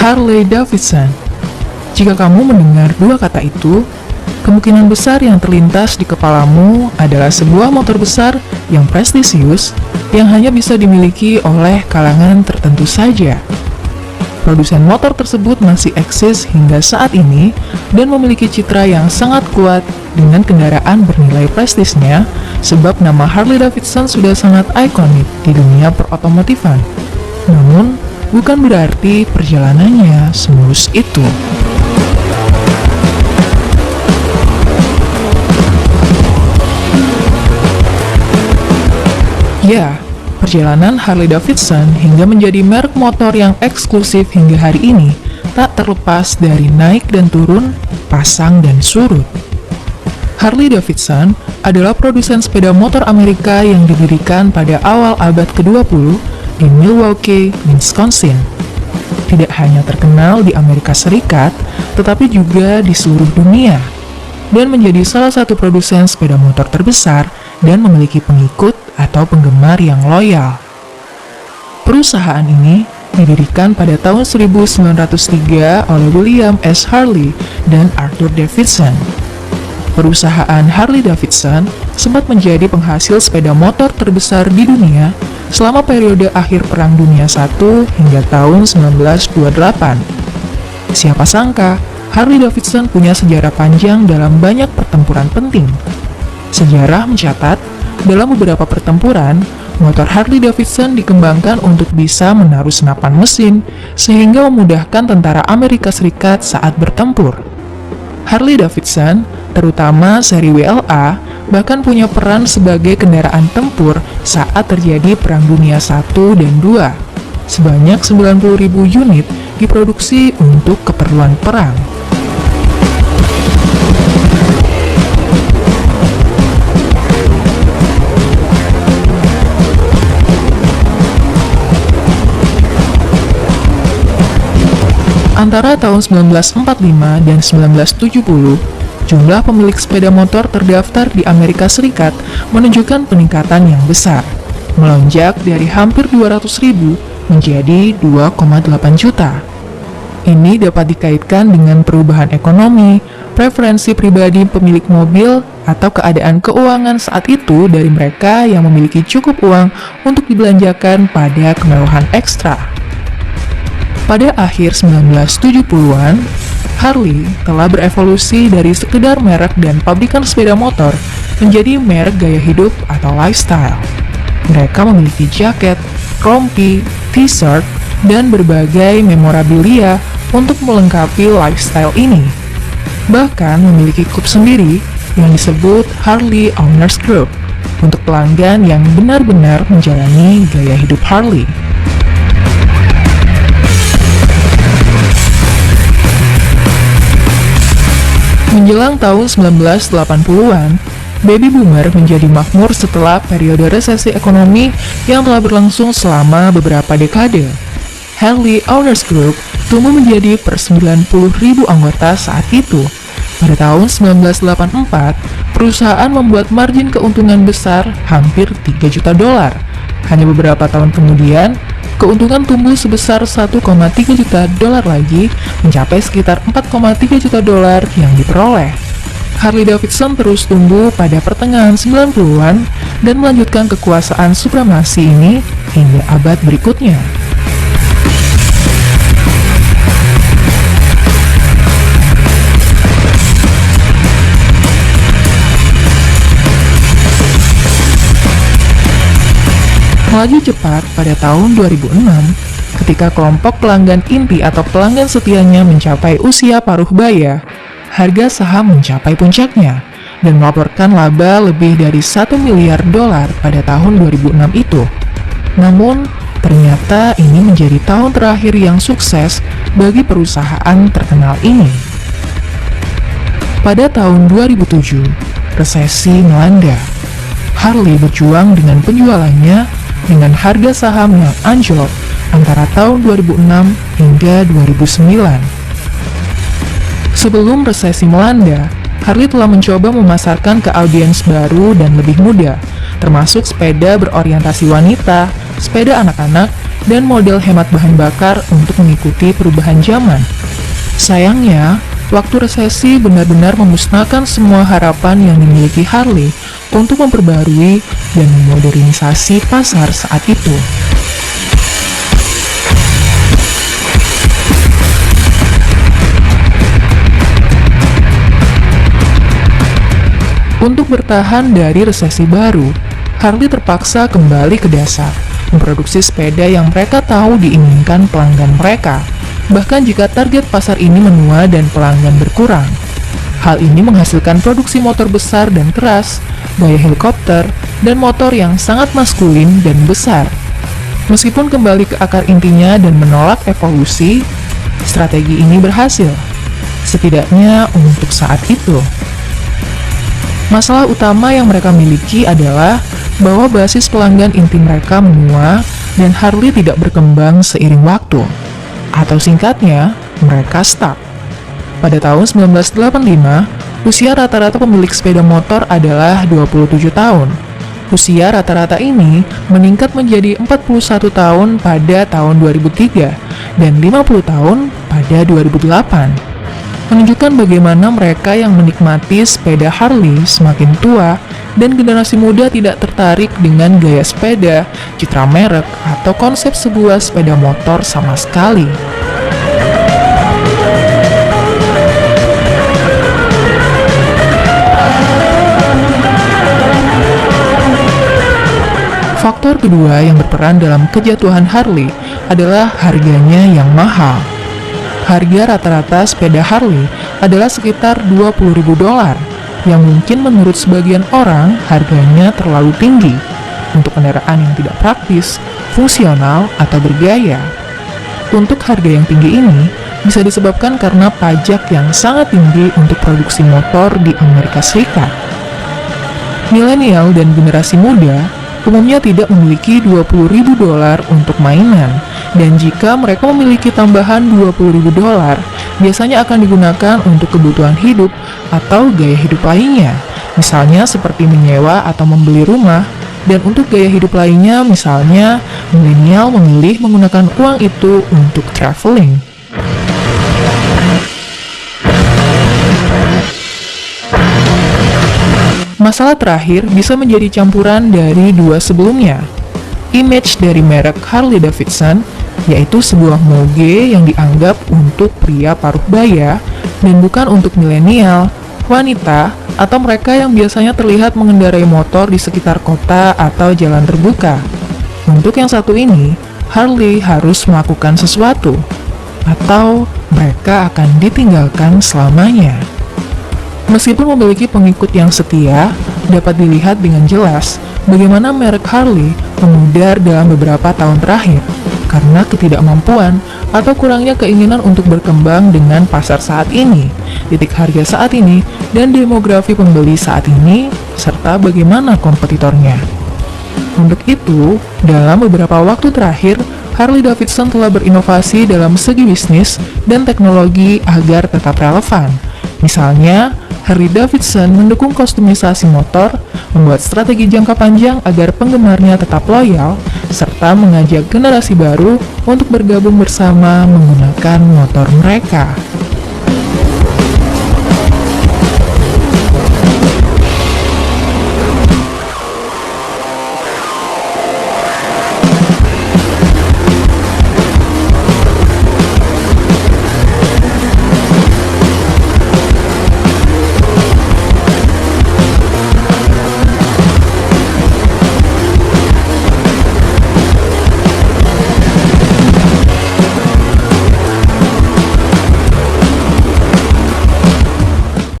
Harley Davidson. Jika kamu mendengar dua kata itu, kemungkinan besar yang terlintas di kepalamu adalah sebuah motor besar yang prestisius yang hanya bisa dimiliki oleh kalangan tertentu saja. Produsen motor tersebut masih eksis hingga saat ini dan memiliki citra yang sangat kuat dengan kendaraan bernilai prestisnya, sebab nama Harley Davidson sudah sangat ikonik di dunia perotomotifan. Namun, bukan berarti perjalanannya semulus itu. Ya, perjalanan Harley Davidson hingga menjadi merek motor yang eksklusif hingga hari ini tak terlepas dari naik dan turun, pasang dan surut. Harley Davidson adalah produsen sepeda motor Amerika yang didirikan pada awal abad ke-20 di Milwaukee, Wisconsin. Tidak hanya terkenal di Amerika Serikat, tetapi juga di seluruh dunia, dan menjadi salah satu produsen sepeda motor terbesar dan memiliki pengikut atau penggemar yang loyal. Perusahaan ini didirikan pada tahun 1903 oleh William S. Harley dan Arthur Davidson. Perusahaan Harley Davidson sempat menjadi penghasil sepeda motor terbesar di dunia selama periode akhir Perang Dunia I hingga tahun 1928. Siapa sangka, Harley Davidson punya sejarah panjang dalam banyak pertempuran penting. Sejarah mencatat, dalam beberapa pertempuran, motor Harley Davidson dikembangkan untuk bisa menaruh senapan mesin sehingga memudahkan tentara Amerika Serikat saat bertempur. Harley Davidson, terutama seri WLA, bahkan punya peran sebagai kendaraan tempur saat terjadi Perang Dunia I dan II. Sebanyak 90.000 unit diproduksi untuk keperluan perang. Antara tahun 1945 dan 1970, jumlah pemilik sepeda motor terdaftar di Amerika Serikat menunjukkan peningkatan yang besar, melonjak dari hampir 200.000 menjadi 2,8 juta. Ini dapat dikaitkan dengan perubahan ekonomi, preferensi pribadi pemilik mobil, atau keadaan keuangan saat itu dari mereka yang memiliki cukup uang untuk dibelanjakan pada kemewahan ekstra. Pada akhir 1970-an, Harley telah berevolusi dari sekedar merek dan pabrikan sepeda motor menjadi merek gaya hidup atau lifestyle. Mereka memiliki jaket, rompi, t-shirt, dan berbagai memorabilia untuk melengkapi lifestyle ini. Bahkan memiliki klub sendiri yang disebut Harley Owners Group untuk pelanggan yang benar-benar menjalani gaya hidup Harley. Menjelang tahun 1980-an, baby boomer menjadi makmur setelah periode resesi ekonomi yang telah berlangsung selama beberapa dekade. Harley Owners Group tumbuh menjadi per 90.000 anggota saat itu. Pada tahun 1984, perusahaan membuat margin keuntungan besar hampir 3 juta dolar. Hanya beberapa tahun kemudian, keuntungan tumbuh sebesar 1,3 juta dolar lagi, mencapai sekitar 4,3 juta dolar yang diperoleh. Harley Davidson terus tumbuh pada pertengahan 90-an dan melanjutkan kekuasaan supremasi ini hingga abad berikutnya. Melaju cepat pada tahun 2006, ketika kelompok pelanggan inti atau pelanggan setianya mencapai usia paruh baya, harga saham mencapai puncaknya dan melaporkan laba lebih dari 1 miliar dolar pada tahun 2006 itu. Namun, ternyata ini menjadi tahun terakhir yang sukses bagi perusahaan terkenal ini. Pada tahun 2007, resesi melanda. Harley berjuang dengan penjualannya dengan harga saham yang anjlok antara tahun 2006 hingga 2009. Sebelum resesi melanda, Harley telah mencoba memasarkan ke audiens baru dan lebih muda, termasuk sepeda berorientasi wanita, sepeda anak-anak, dan model hemat bahan bakar untuk mengikuti perubahan zaman. Sayangnya, waktu resesi benar-benar memusnahkan semua harapan yang dimiliki Harley untuk memperbarui dan memodernisasi pasar saat itu. Untuk bertahan dari resesi baru, Harley terpaksa kembali ke dasar, memproduksi sepeda yang mereka tahu diinginkan pelanggan mereka, bahkan jika target pasar ini menua dan pelanggan berkurang. Hal ini menghasilkan produksi motor besar dan keras, gaya helikopter, dan motor yang sangat maskulin dan besar. Meskipun kembali ke akar intinya dan menolak evolusi, strategi ini berhasil, setidaknya untuk saat itu. Masalah utama yang mereka miliki adalah bahwa basis pelanggan inti mereka menua dan Harley tidak berkembang seiring waktu. Atau singkatnya, mereka stuck. Pada tahun 1985, usia rata-rata pemilik sepeda motor adalah 27 tahun. Usia rata-rata ini meningkat menjadi 41 tahun pada tahun 2003 dan 50 tahun pada 2008. Menunjukkan bagaimana mereka yang menikmati sepeda Harley semakin tua dan generasi muda tidak tertarik dengan gaya sepeda, citra merek, atau konsep sebuah sepeda motor sama sekali. Faktor kedua yang berperan dalam kejatuhan Harley adalah harganya yang mahal. Harga rata-rata sepeda Harley adalah sekitar $20.000, yang mungkin menurut sebagian orang harganya terlalu tinggi untuk kendaraan yang tidak praktis, fungsional, atau bergaya. Untuk harga yang tinggi ini bisa disebabkan karena pajak yang sangat tinggi untuk produksi motor di Amerika Serikat. Milenial dan generasi muda umumnya tidak memiliki $20.000 untuk mainan, dan jika mereka memiliki tambahan $20.000, biasanya akan digunakan untuk kebutuhan hidup atau gaya hidup lainnya, misalnya seperti menyewa atau membeli rumah. Dan untuk gaya hidup lainnya, misalnya milenial memilih menggunakan uang itu untuk traveling. Masalah terakhir bisa menjadi campuran dari dua sebelumnya. Image dari merek Harley-Davidson, yaitu sebuah moge yang dianggap untuk pria paruh baya dan bukan untuk milenial, wanita, atau mereka yang biasanya terlihat mengendarai motor di sekitar kota atau jalan terbuka. Untuk yang satu ini, Harley harus melakukan sesuatu, atau mereka akan ditinggalkan selamanya. Meskipun memiliki pengikut yang setia, dapat dilihat dengan jelas bagaimana merek Harley memudar dalam beberapa tahun terakhir karena ketidakmampuan atau kurangnya keinginan untuk berkembang dengan pasar saat ini, titik harga saat ini, dan demografi pembeli saat ini, serta bagaimana kompetitornya. Untuk itu, dalam beberapa waktu terakhir, Harley-Davidson telah berinovasi dalam segi bisnis dan teknologi agar tetap relevan. Misalnya, Harley-Davidson mendukung kostumisasi motor, membuat strategi jangka panjang agar penggemarnya tetap loyal, serta mengajak generasi baru untuk bergabung bersama menggunakan motor mereka.